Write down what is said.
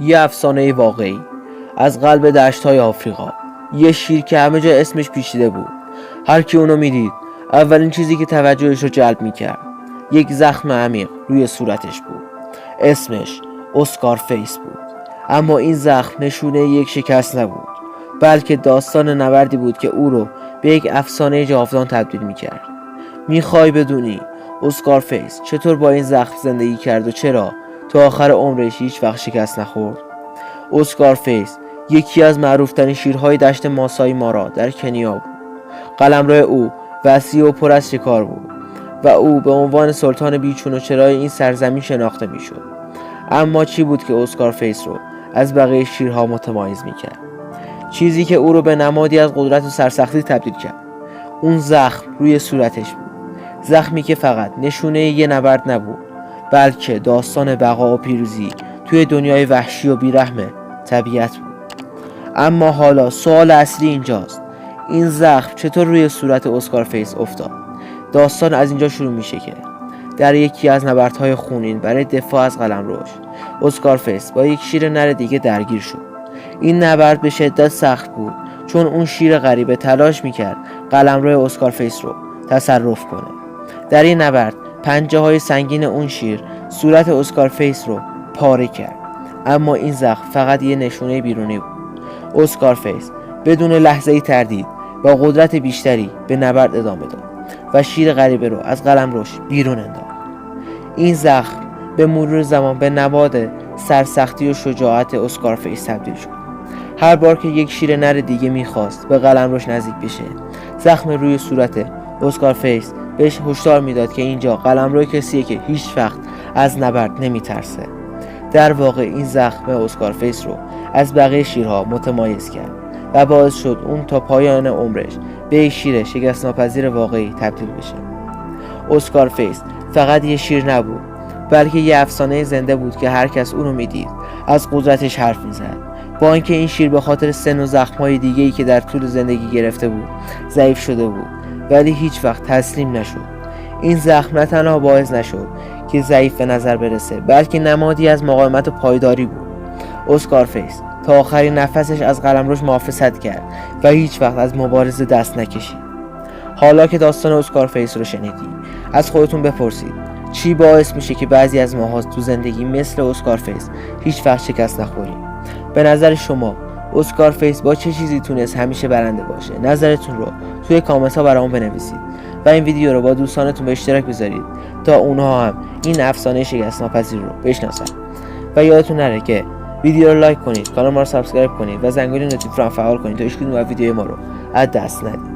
یه افسانه واقعی از قلب دشت‌های آفریقا. یه شیر که همه جا اسمش پیچیده بود. هر کی اونو میدید اولین چیزی که توجهش رو جلب میکرد یک زخم عمیق روی صورتش بود. اسمش اسکار فیس بود. اما این زخم نشونه یک شکست نبود، بلکه داستان نبردی بود که او رو به یک افسانه جاودان تبدیل میکرد. میخوای بدونی اسکار فیس چطور با این زخم زندگی کرد و چرا تا آخر عمرش هیچ وقت شکست نخورد؟ اسکار فیس یکی از معروفترین شیرهای دشت ماسای مارا در کنیا بود. قلمرو او وسیع و پر از شکار بود و او به عنوان سلطان بیچون و چرای این سرزمین شناخته میشد. اما چی بود که اسکار فیس رو از بقیه شیرها متمایز میکرد؟ چیزی که او رو به نمادی از قدرت و سرسختی تبدیل کرد اون زخم روی صورتش بود. زخمی که فقط نشونه یه نبرد نبود، بلکه داستان بقا و پیروزی توی دنیای وحشی و بیرحم طبیعت بود. اما حالا سوال اصلی اینجاست: این زخم چطور روی صورت اسکار فیس افتاد؟ داستان از اینجا شروع میشه که در یکی از نبردهای خونین برای دفاع از قلمروش، اسکار فیس با یک شیر نر دیگه درگیر شد. این نبرد به شدت سخت بود، چون اون شیر غریبه تلاش میکرد قلمرو اسکار فیس رو تصرف کنه. در این نبرد پنجه های سنگین اون شیر صورت اسکار فیس رو پاره کرد. اما این زخم فقط یه نشونه بیرونی بود. اسکار فیس بدون لحظه‌ای تردید با قدرت بیشتری به نبرد ادامه داد و شیر غریبه رو از قلمروش بیرون انداخت. این زخم به مرور زمان به نماد سرسختی و شجاعت اسکار فیس تبدیل شد. هر بار که یک شیر نر دیگه میخواست به قلمروش نزدیک بشه، زخم روی صورت اسکار فیس بهش هشدار میداد که اینجا قلمرو کسیه که هیچ وقت از نبرد نمیترسه. در واقع این زخم اسکار فیس رو از بقیه شیرها متمایز کرد و باعث شد اون تا پایان عمرش به یک شیر شکست ناپذیر واقعی تبدیل بشه. اسکار فیس فقط یه شیر نبود، بلکه یه افسانه زنده بود که هر کس اونو میدید از قدرتش حرف میزد. با اینکه این شیر به خاطر سن و زخم‌های دیگه‌ای که در طول زندگی گرفته بود ضعیف شده بود، ولی هیچ وقت تسلیم نشد. این زخم نه تنها باعث نشد که ضعیف به نظر برسه، بلکه نمادی از مقاومت و پایداری بود. اسکار فیس تا آخرین نفسش از قلمروش محافظت کرد و هیچ وقت از مبارزه دست نکشید. حالا که داستان اسکار فیس رو شنیدی، از خودتون بپرسید چی باعث میشه که بعضی از ماها تو زندگی مثل اسکار فیس هیچ وقت شکست نخوریم؟ به نظر شما اسکار فیس با چه چیزی تونست همیشه برنده باشه؟ نظرتون رو توی کامنت ها برامون بنویسید و این ویدیو رو با دوستانتون به اشتراک بذارید تا اونها هم این افسانه شکست ناپذیر رو بشناسن. و یادتون نره که ویدیو رو لایک کنید، کانال ما رو سابسکرایب کنید و زنگوله نوتیفیکیشن فعال کنید تا هیچ کدوم از ویدیوهای ما رو از دست ندید.